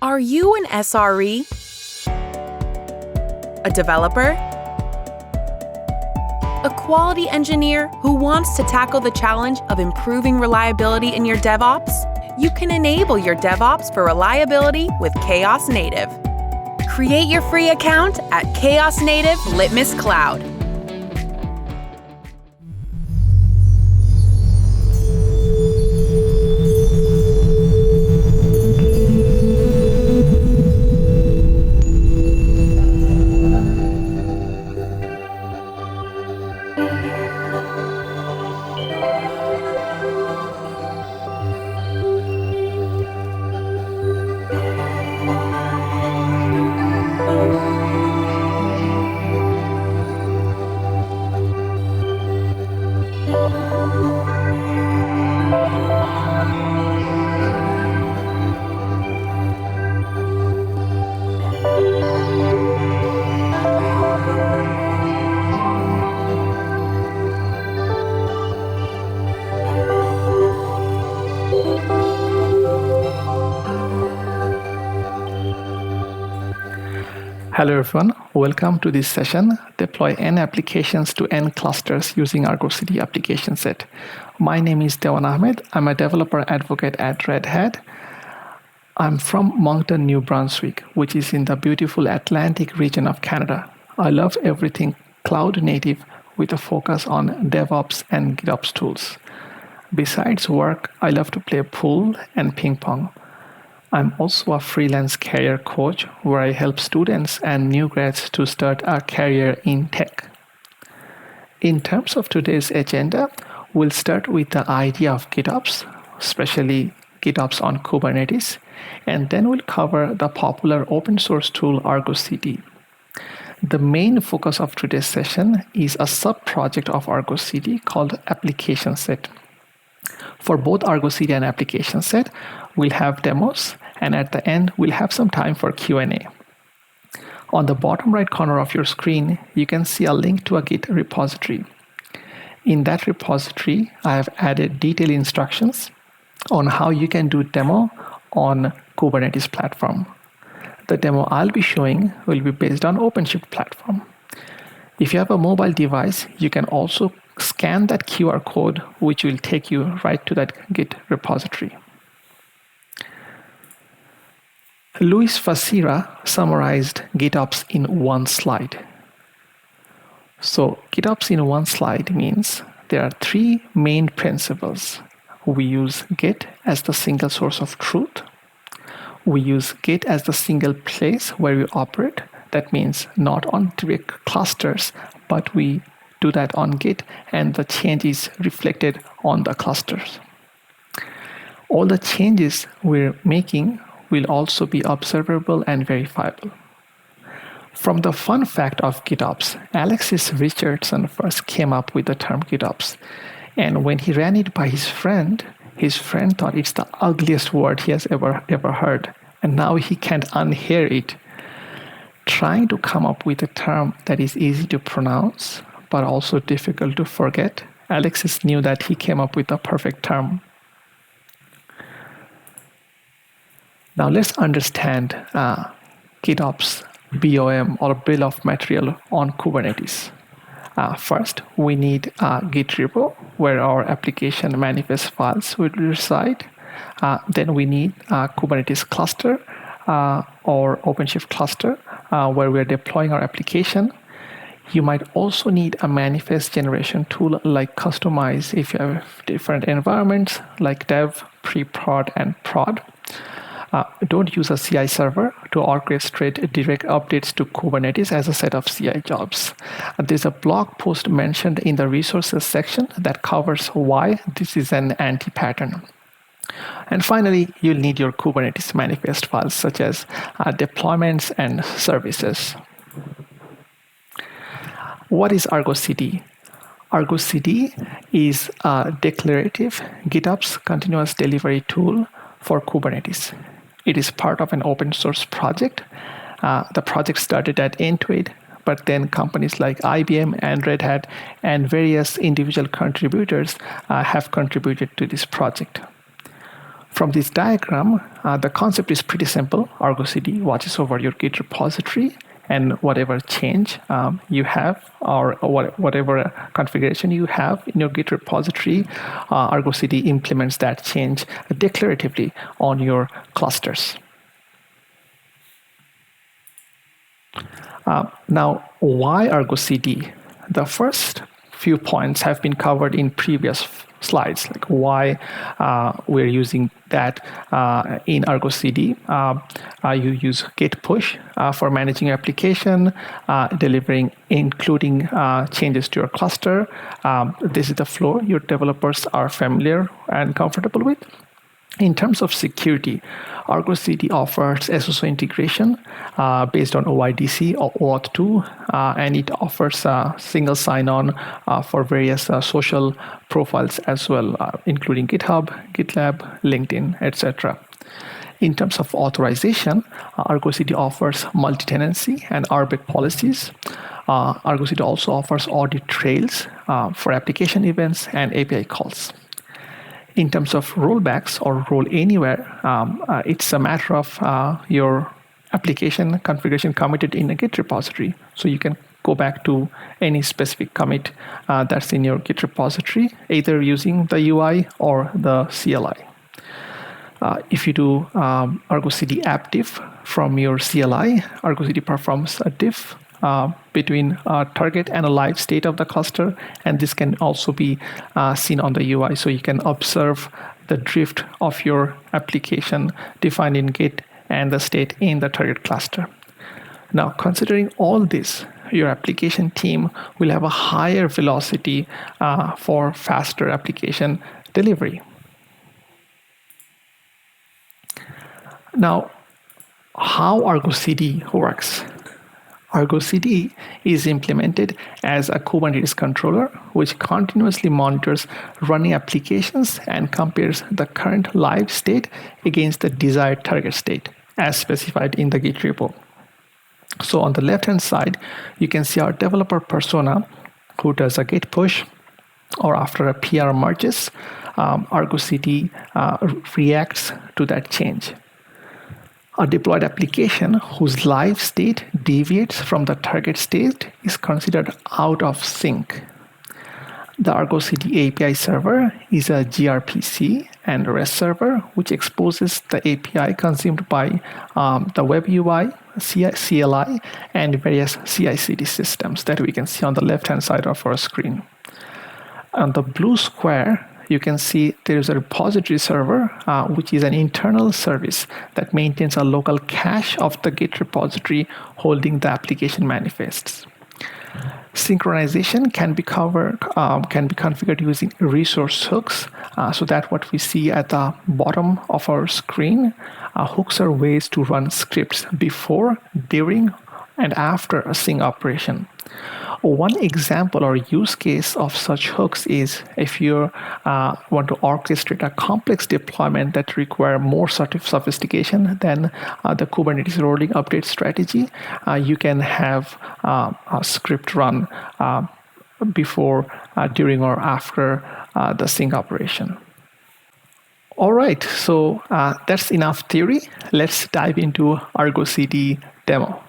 Are you an SRE? A developer? A quality engineer who wants to tackle the challenge of improving reliability in your DevOps? You can enable your DevOps for reliability with Chaos Native. Create your free account at Chaos Native Litmus Cloud. Hello everyone, welcome to this session, Deploy N Applications to N Clusters using Argo CD ApplicationSet. My name is Dewan Ahmed. I'm a developer advocate at Red Hat. I'm from Moncton, New Brunswick, which is in the beautiful Atlantic region of Canada. I love everything cloud native with a focus on DevOps and GitOps tools. Besides work, I love to play pool and ping pong. I'm also a freelance career coach where I help students and new grads to start a career in tech. In terms of today's agenda, we'll start with the idea of GitOps, especially GitOps on Kubernetes, and then we'll cover the popular open source tool Argo CD. The main focus of today's session is a sub-project of Argo CD called ApplicationSet. For both Argo CD and ApplicationSet, we'll have demos, and at the end, we'll have some time for Q&A. On the bottom right corner of your screen, you can see a link to a Git repository. In that repository, I have added detailed instructions on how you can do demo on Kubernetes platform. The demo I'll be showing will be based on OpenShift platform. If you have a mobile device, you can also scan that QR code, which will take you right to that Git repository. Luis Facira summarized GitOps in one slide. So GitOps in one slide means there are three main principles. We use Git as the single source of truth. We use Git as the single place where we operate. That means not on direct clusters, but we do that on Git and the change is reflected on the clusters. All the changes we're making will also be observable and verifiable. From the fun fact of GitOps, Alexis Richardson first came up with the term GitOps. And when he ran it by his friend thought it's the ugliest word he has ever heard. And now he can't unhear it. Trying to come up with a term that is easy to pronounce, but also difficult to forget, Alexis knew that he came up with the perfect term. Now let's understand GitOps BOM or Bill of Material on Kubernetes. First, we need a Git repo where our application manifest files will reside. Then we need a Kubernetes cluster or OpenShift cluster where we're deploying our application. You might also need a manifest generation tool like Customize if you have different environments like dev, pre-prod, and prod. Don't use a CI server to orchestrate direct updates to Kubernetes as a set of CI jobs. There's a blog post mentioned in the resources section that covers why this is an anti-pattern. And finally, you'll need your Kubernetes manifest files such as deployments and services. What is Argo CD? Argo CD is a declarative GitOps continuous delivery tool for Kubernetes. It is part of an open source project. The project started at Intuit, but then companies like IBM and Red Hat and various individual contributors have contributed to this project. From this diagram, the concept is pretty simple. Argo CD watches over your Git repository, and whatever change you have, or whatever configuration you have in your Git repository, Argo CD implements that change declaratively on your clusters. Now, why Argo CD? The first few points have been covered in previous slides, like why we're using that in Argo CD. You use git push for managing your application, including changes to your cluster. This is the flow your developers are familiar and comfortable with. In terms of security, Argo CD offers SSO integration based on OIDC or OAuth 2, and it offers single sign-on for various social profiles as well, including GitHub, GitLab, LinkedIn, etc. In terms of authorization, Argo CD offers multi-tenancy and RBAC policies. Argo CD also offers audit trails for application events and API calls. In terms of rollbacks or roll anywhere, it's a matter of your application configuration committed in a Git repository. So you can go back to any specific commit that's in your Git repository, either using the UI or the CLI. If you do Argo CD app diff from your CLI, Argo CD performs a diff between a target and a live state of the cluster, and this can also be seen on the UI, so you can observe the drift of your application defined in Git and the state in the target cluster. Now, considering all this, your application team will have a higher velocity for faster application delivery. Now, how Argo CD works? Argo CD is implemented as a Kubernetes controller, which continuously monitors running applications and compares the current live state against the desired target state, as specified in the Git repo. So on the left-hand side, you can see our developer persona who does a git push, or after a PR merges, Argo CD reacts to that change. A deployed application whose live state deviates from the target state is considered out of sync. The Argo CD API server is a gRPC and REST server, which exposes the API consumed by the web UI, CLI, and various CI/CD systems that we can see on the left-hand side of our screen. On the blue square, you can see there is a repository server, which is an internal service that maintains a local cache of the Git repository holding the application manifests. Synchronization can be configured using resource hooks, so that what we see at the bottom of our screen, hooks are ways to run scripts before, during, and after a sync operation. One example or use case of such hooks is if you want to orchestrate a complex deployment that require more sort of sophistication than the Kubernetes rolling update strategy, you can have a script run before, during, or after the sync operation. All right, so that's enough theory. Let's dive into Argo CD demo.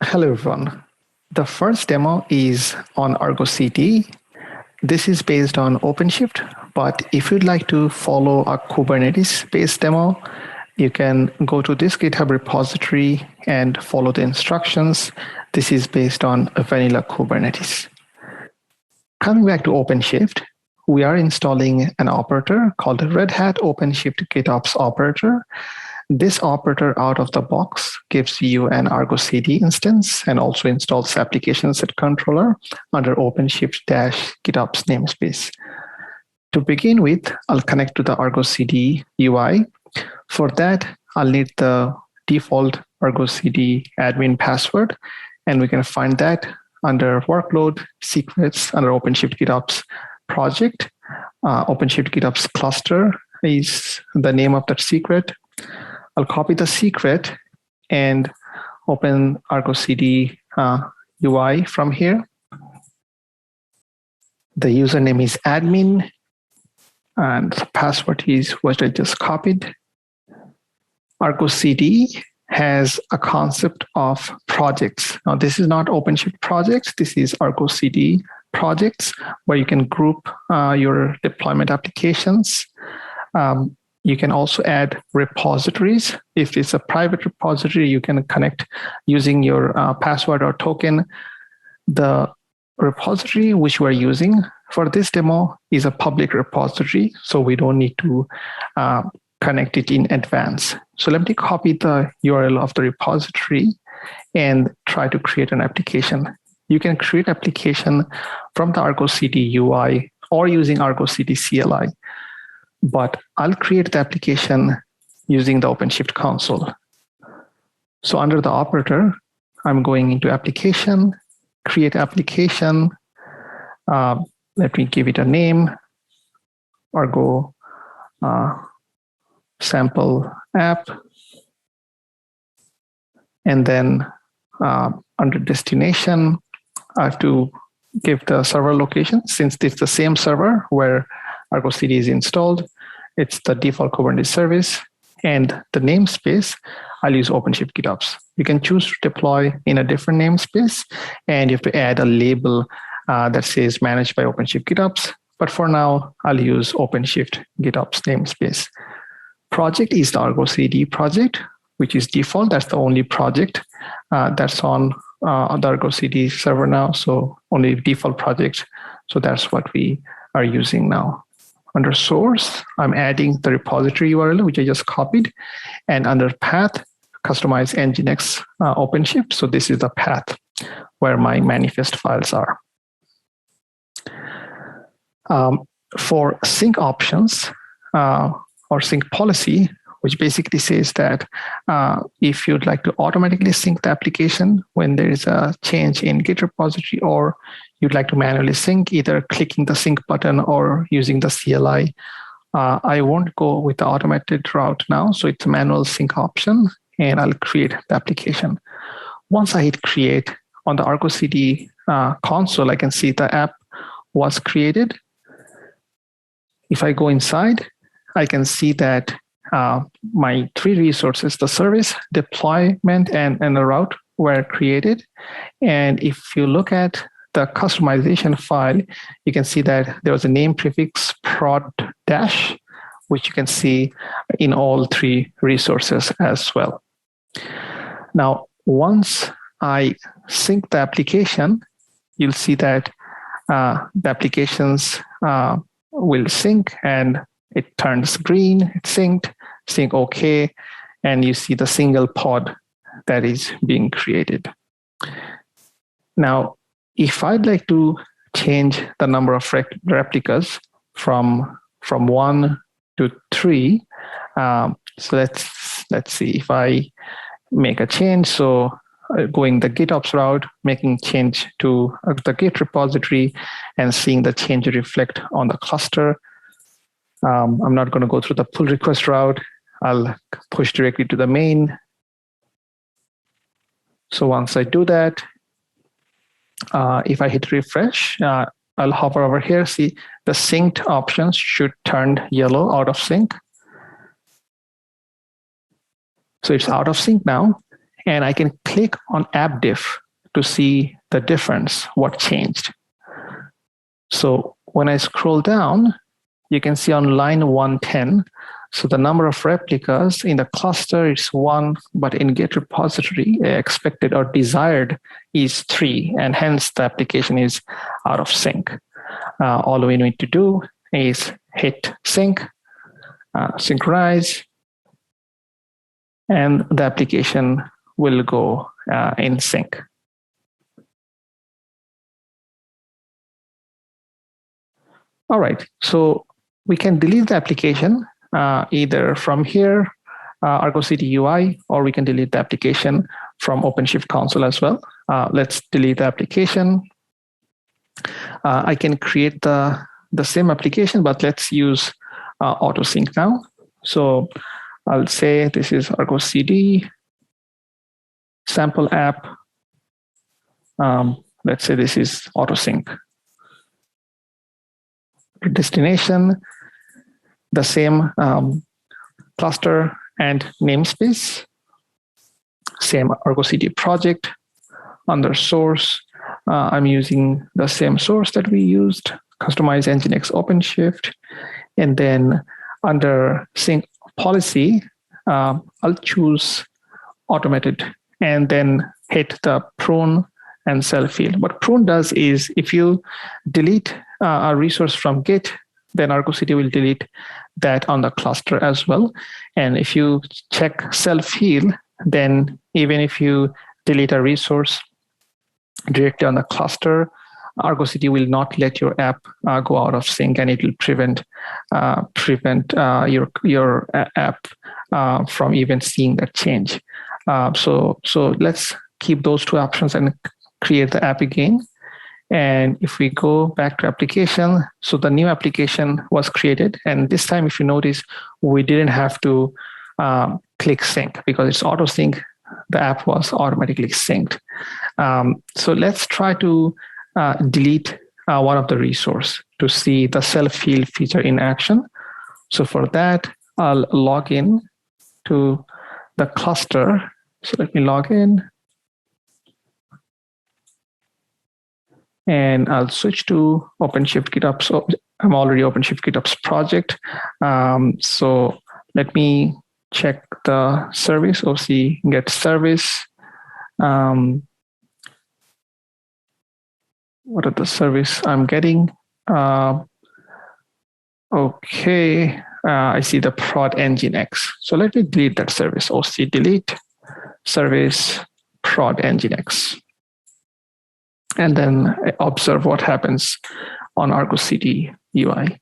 Hello everyone. The first demo is on Argo CD. This is based on OpenShift, but if you'd like to follow a Kubernetes-based demo, you can go to this GitHub repository and follow the instructions. This is based on a vanilla Kubernetes. Coming back to OpenShift, we are installing an operator called the Red Hat OpenShift GitOps operator. This operator out of the box gives you an Argo CD instance and also installs ApplicationSet controller under OpenShift-GitOps namespace. To begin with, I'll connect to the Argo CD UI. For that, I'll need the default Argo CD admin password, and we can find that under workload, secrets, under OpenShift GitOps project. OpenShift GitOps cluster is the name of that secret. I'll copy the secret and open Argo CD UI from here. The username is admin, and the password is what I just copied. Argo CD has a concept of projects. Now, this is not OpenShift projects. This is Argo CD projects, where you can group your deployment applications. You can also add repositories. If it's a private repository, you can connect using your password or token. The repository which we're using for this demo is a public repository, so we don't need to connect it in advance. So let me copy the URL of the repository and try to create an application. You can create application from the Argo CD UI or using Argo CD CLI, but I'll create the application using the OpenShift console. So under the operator, I'm going into application, create application. Let me give it a name, Argo sample app. And then under destination, I have to give the server location. Since it's the same server where Argo CD is installed, it's the default Kubernetes service. And the namespace, I'll use OpenShift GitOps. You can choose to deploy in a different namespace, and you have to add a label that says managed by OpenShift GitOps. But for now, I'll use OpenShift GitOps namespace. Project is the Argo CD project, which is default. That's the only project that's on the Argo CD server now. So only default project. So that's what we are using now. Under source, I'm adding the repository URL, which I just copied. And under path, customize Nginx OpenShift. So this is the path where my manifest files are. For sync options or sync policy, which basically says that if you'd like to automatically sync the application when there is a change in Git repository, or you'd like to manually sync, either clicking the sync button or using the CLI. I won't go with the automated route now, so it's a manual sync option, and I'll create the application. Once I hit create on the Argo CD console, I can see the app was created. If I go inside, I can see that my three resources, the service, deployment, and the route were created. And if you look at the customization file, you can see that there was a name prefix prod dash, which you can see in all three resources as well. Now, once I sync the application, you'll see that the applications will sync and it turns green, it's synced, sync OK, and you see the single pod that is being created. Now, if I'd like to change the number of replicas from 1 to 3, so let's see if I make a change. So going the GitOps route, making change to the Git repository and seeing the change reflect on the cluster. I'm not going to go through the pull request route. I'll push directly to the main. So once I do that, if I hit refresh, I'll hover over here. See, the synced options should turn yellow out of sync. So it's out of sync now. And I can click on app diff to see the difference, what changed. So when I scroll down, you can see on line 110, so the number of replicas in the cluster is 1, but in Git repository, expected or desired is 3, and hence the application is out of sync. All we need to do is hit sync, synchronize, and the application will go in sync. All right, so we can delete the application either from here, Argo CD UI, or we can delete the application from OpenShift console as well. Let's delete the application. I can create the same application, but let's use auto sync now. So I'll say this is Argo CD sample app. Let's say this is auto sync. Destination, the same cluster and namespace, same Argo CD project. Under source, I'm using the same source that we used, customize Nginx OpenShift. And then under sync policy, I'll choose automated and then hit the prune and self field. What prune does is if you delete a resource from Git, then Argo CD will delete that on the cluster as well. And if you check self heal, then even if you delete a resource directly on the cluster, Argo CD will not let your app go out of sync, and it will prevent your app from even seeing that change. So let's keep those two options and create the app again. And if we go back to application, so the new application was created. And this time, if you notice, we didn't have to click sync because it's auto sync. The app was automatically synced. So let's try to delete one of the resource to see the self-heal feature in action. So for that, I'll log in to the cluster. So let me log in. And I'll switch to OpenShift GitOps. So I'm already OpenShift GitOps project. So let me check the service, OC get service. What are the service I'm getting? Okay, I see the prod Nginx. So let me delete that service. OC delete service prod Nginx. And then observe what happens on Argo CD UI.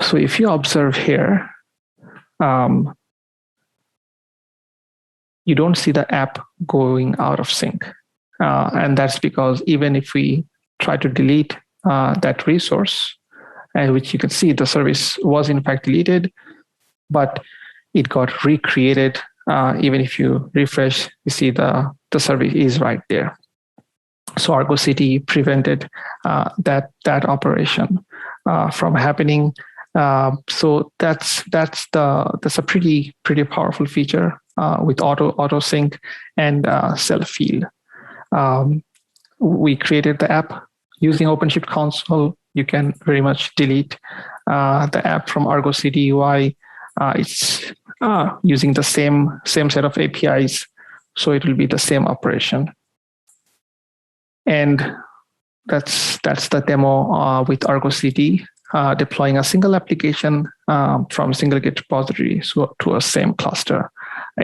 So if you observe here, you don't see the app going out of sync. And that's because even if we try to delete that resource, which you can see the service was in fact deleted, but it got recreated. Even if you refresh, you see the service is right there. So Argo CD prevented that operation from happening. So that's a pretty powerful feature with auto sync and self heal. We created the app using OpenShift console. You can very much delete the app from Argo CD UI. It's using the same set of APIs, so it will be the same operation. And that's the demo with Argo CD, deploying a single application from a single Git repository to a same cluster.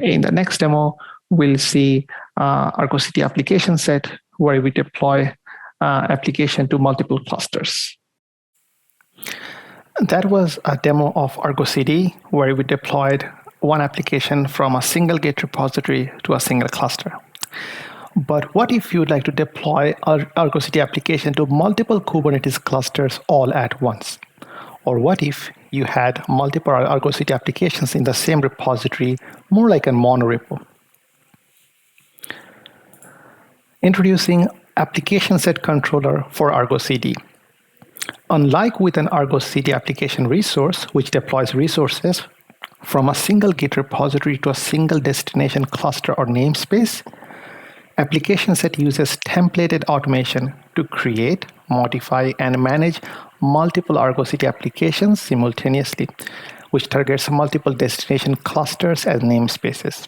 In the next demo, we'll see Argo CD ApplicationSet, where we deploy application to multiple clusters. That was a demo of Argo CD, where we deployed one application from a single Git repository to a single cluster. But what if you'd like to deploy Argo CD application to multiple Kubernetes clusters all at once? Or what if you had multiple Argo CD applications in the same repository, more like a monorepo? Introducing ApplicationSet controller for Argo CD. Unlike with an Argo CD application resource, which deploys resources from a single Git repository to a single destination cluster or namespace, ApplicationSet uses templated automation to create, modify, and manage multiple Argo CD applications simultaneously, which targets multiple destination clusters as namespaces.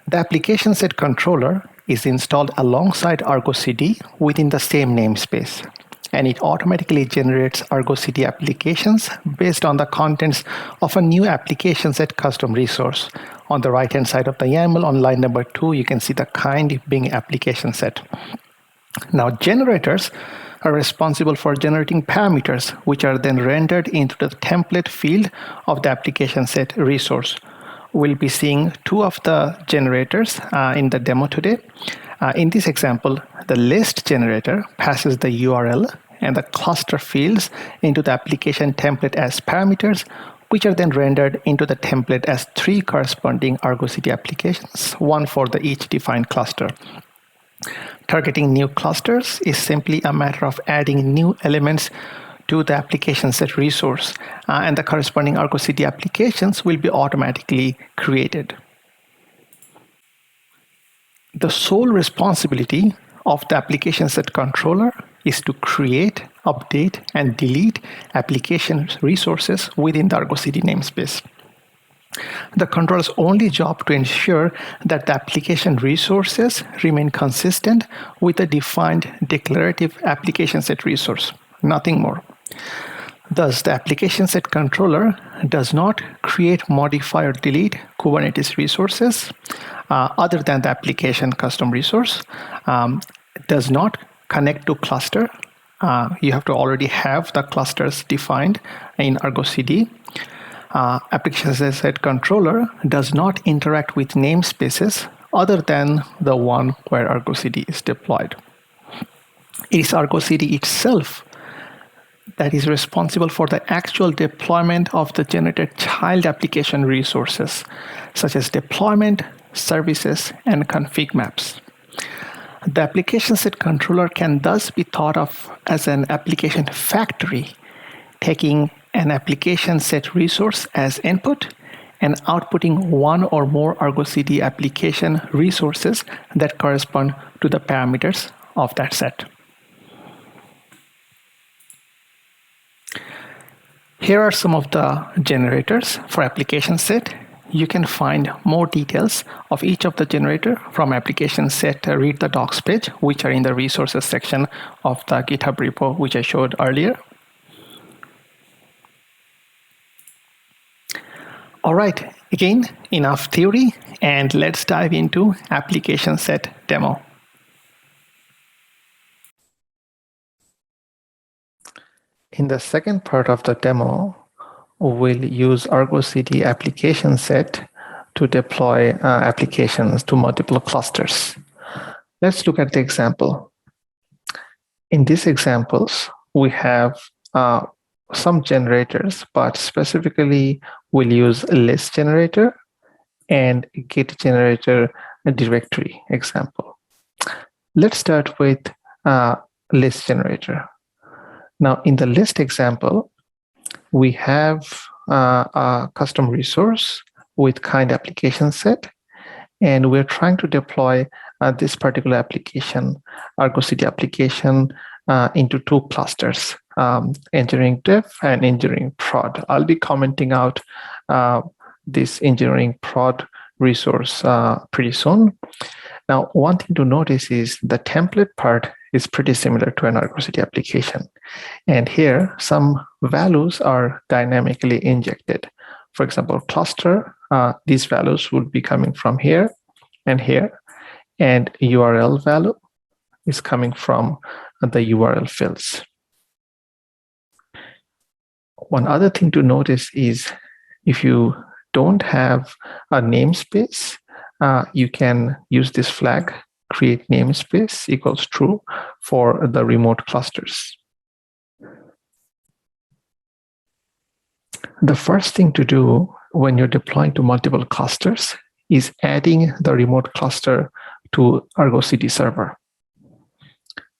The ApplicationSet controller is installed alongside Argo CD within the same namespace, and it automatically generates Argo CD applications based on the contents of a new ApplicationSet custom resource. On the right-hand side of the YAML on line number 2, you can see the kind being ApplicationSet. Now, generators are responsible for generating parameters, which are then rendered into the template field of the ApplicationSet resource. We'll be seeing two of the generators in the demo today. In this example, the list generator passes the URL and the cluster fields into the application template as parameters, which are then rendered into the template as 3 corresponding Argo CD applications, one for each defined cluster. Targeting new clusters is simply a matter of adding new elements to the application set resource, and the corresponding Argo CD applications will be automatically created. The sole responsibility of the application set controller is to create, update, and delete application resources within the Argo CD namespace. The controller's only job to ensure that the application resources remain consistent with the defined declarative application set resource, nothing more. Thus, the application set controller does not create, modify, or delete Kubernetes resources other than the application custom resource, does not connect to cluster. You have to already have the clusters defined in Argo CD. Application set controller does not interact with namespaces other than the one where Argo CD is deployed. It is Argo CD itself that is responsible for the actual deployment of the generated child application resources, such as deployment, services, and config maps. The application set controller can thus be thought of as an application factory, taking an application set resource as input and outputting one or more Argo CD application resources that correspond to the parameters of that set. Here are some of the generators for application set. You can find more details of each of the generator from ApplicationSet read the docs page, which are in the resources section of the GitHub repo, which I showed earlier. All right, again, enough theory, and let's dive into ApplicationSet demo. In the second part of the demo, we'll use Argo CD ApplicationSet to deploy applications to multiple clusters. Let's look at the example. In these examples, we have some generators, but specifically we'll use list generator and git generator directory example. Let's start with list generator. Now, in the list example, we have a custom resource with kind application set, and we're trying to deploy this particular application, Argo CD application, into two clusters, engineering dev and engineering prod. I'll be commenting out this engineering prod resource pretty soon. Now, one thing to notice is the template part is pretty similar to an Argo CD application. And here, some values are dynamically injected. For example, cluster, these values would be coming from here and here, and URL value is coming from the URL fields. One other thing to notice is if you don't have a namespace, you can use this flag, create namespace equals true for the remote clusters. The first thing to do when you're deploying to multiple clusters is adding the remote cluster to Argo CD server.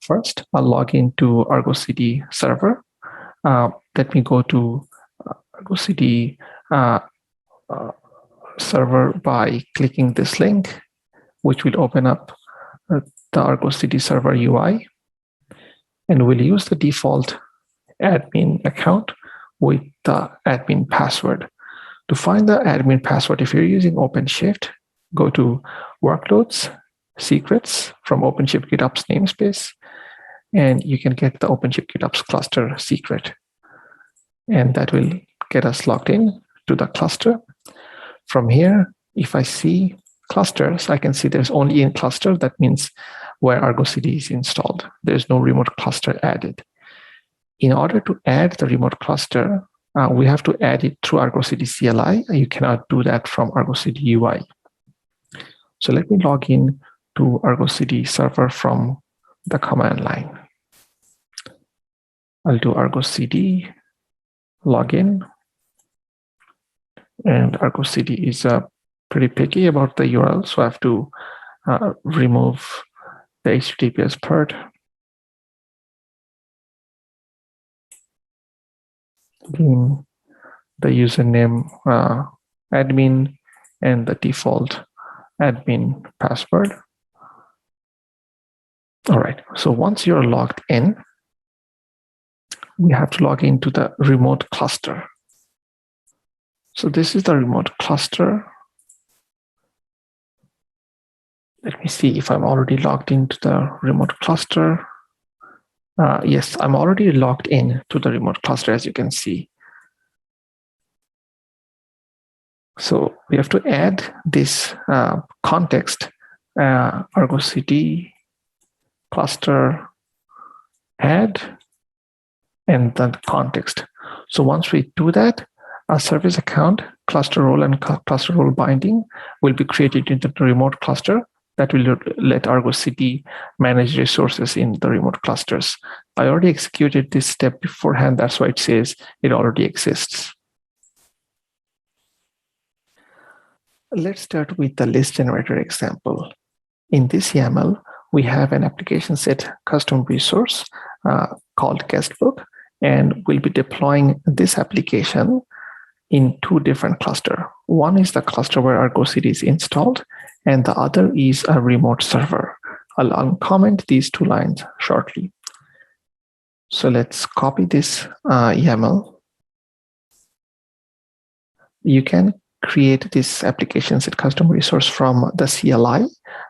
First, I'll log into Argo CD server. Let me go to Argo CD server by clicking this link, which will open up the Argo CD server UI. And we'll use the default admin account with the admin password. To find the admin password, if you're using OpenShift, go to Workloads, Secrets from OpenShift GitOps namespace, and you can get the OpenShift GitOps cluster secret. And that will get us logged in to the cluster. From here, if I see clusters, I can see there's only in cluster. That means where Argo CD is installed. There's no remote cluster added. In order to add the remote cluster, we have to add it through Argo CD CLI. You cannot do that from Argo CD UI. So let me log in to Argo CD server from the command line. I'll do Argo CD login. And Argo CD is pretty picky about the URL, so I have to remove the HTTPS part. Again, the username admin and the default admin password. All right, so once you're logged in, we have to log into the remote cluster. So this is the remote cluster. Let me see if I'm already logged into the remote cluster. Yes, I'm already logged in to the remote cluster, as you can see. So we have to add this context, Argo CD cluster add, and then context. So once we do that, a service account, cluster role, and cluster role binding will be created into the remote cluster that will let Argo CD manage resources in the remote clusters. I already executed this step beforehand. That's why it says it already exists. Let's start with the list generator example. In this YAML, we have an ApplicationSet custom resource called guestbook, and we'll be deploying this application in two different clusters. One is the cluster where Argo CD is installed, and the other is a remote server. I'll uncomment these two lines shortly. So let's copy this YAML. You can create this ApplicationSet custom resource from the CLI,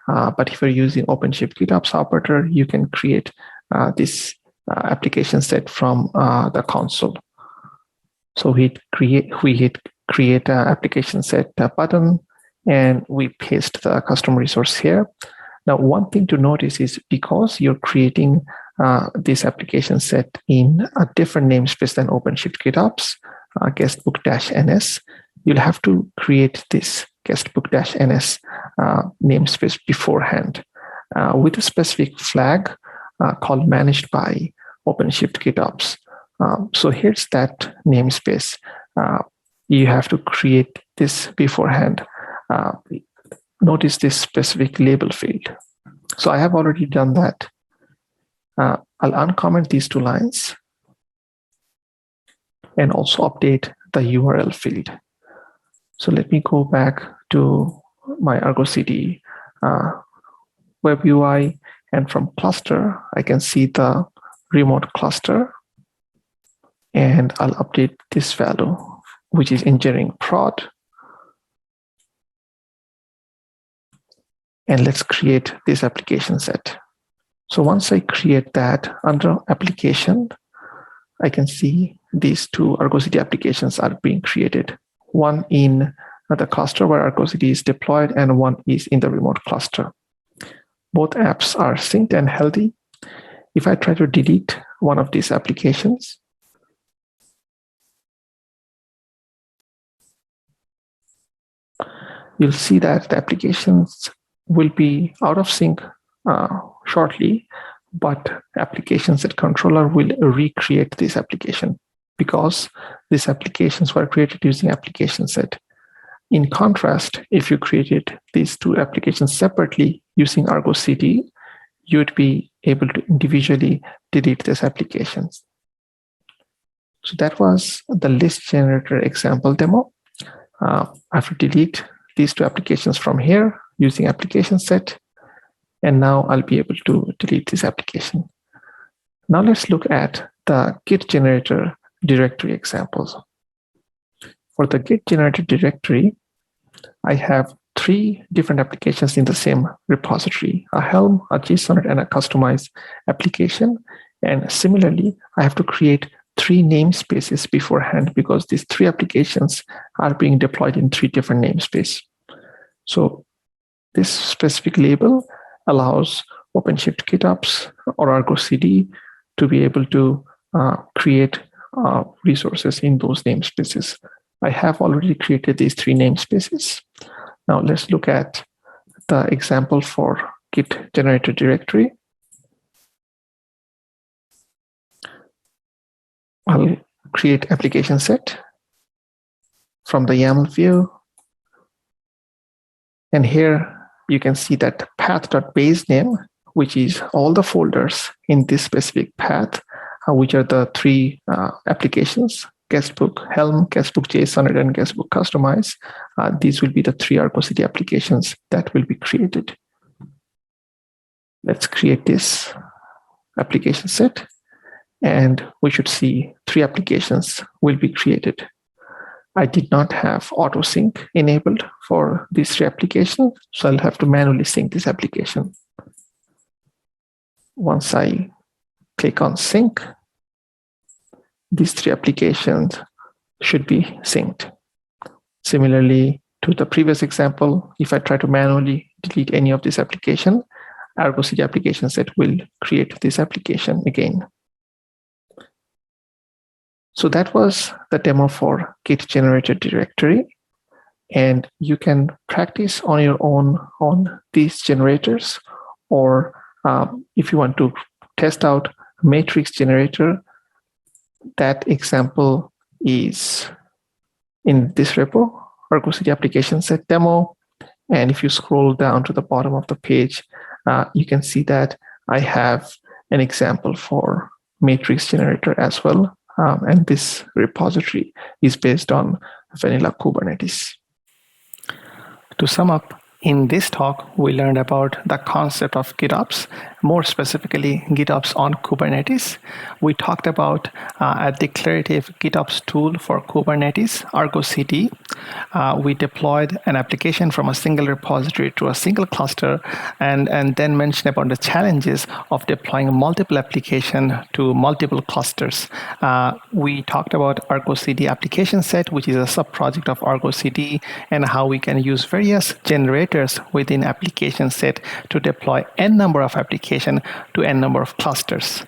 but if you're using OpenShift GitOps operator, you can create this ApplicationSet from the console. So we hit create ApplicationSet button, and we paste the custom resource here. Now, one thing to notice is because you're creating this ApplicationSet in a different namespace than OpenShift GitOps, guestbook-ns, you'll have to create this guestbook-ns namespace beforehand with a specific flag called managed by OpenShift GitOps. So here's that namespace. You have to create this beforehand. Notice this specific label field. So I have already done that. I'll uncomment these two lines and also update the URL field. So let me go back to my Argo CD web UI, and from cluster, I can see the remote cluster, and I'll update this value, which is engineering prod. And let's create this application set. So once I create that under application, I can see these two Argo CD applications are being created. One in the cluster where Argo CD is deployed, and one is in the remote cluster. Both apps are synced and healthy. If I try to delete one of these applications, you'll see that the applications will be out of sync shortly, but ApplicationSet controller will recreate this application because these applications were created using ApplicationSet. In contrast, if you created these two applications separately using Argo CD, you'd be able to individually delete these applications. So that was the list generator example demo. I have to delete these two applications from here using ApplicationSet, and now I'll be able to delete this application. Now let's look at the Git generator directory examples. For the Git generator directory, I have three different applications in the same repository: a Helm, a JSON, and a customized application. And similarly, I have to create three namespaces beforehand because these three applications are being deployed in three different namespaces. So this specific label allows OpenShift GitOps or Argo CD to be able to create resources in those namespaces. I have already created these three namespaces. Now let's look at the example for Git generator directory. I'll create ApplicationSet from the YAML view. And here you can see that path.base name, which is all the folders in this specific path, which are the three applications guestbook Helm, guestbook JSON, and guestbook Customize. These will be the 3 Argo CD applications that will be created. Let's create this application set, and we should see 3 applications will be created. I did not have auto sync enabled for these 3 applications, so I'll have to manually sync this application. Once I click on sync, these 3 applications should be synced. Similarly to the previous example, if I try to manually delete any of this application, Argo CD ApplicationSet will create this application again. So that was the demo for Git Generator directory, and you can practice on your own on these generators, or if you want to test out matrix generator, that example is in this repo, Argo CD ApplicationSet demo. And if you scroll down to the bottom of the page, you can see that I have an example for matrix generator as well. And this repository is based on vanilla Kubernetes. To sum up, in this talk, we learned about the concept of GitOps, more specifically GitOps on Kubernetes. We talked about a declarative GitOps tool for Kubernetes, Argo CD. We deployed an application from a single repository to a single cluster, and then mentioned about the challenges of deploying multiple applications to multiple clusters. We talked about Argo CD ApplicationSet, which is a sub-project of Argo CD, and how we can use various generators within ApplicationSet to deploy n number of applications to n number of clusters.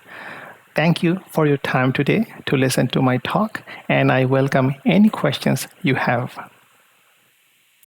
Thank you for your time today to listen to my talk, and I welcome any questions you have.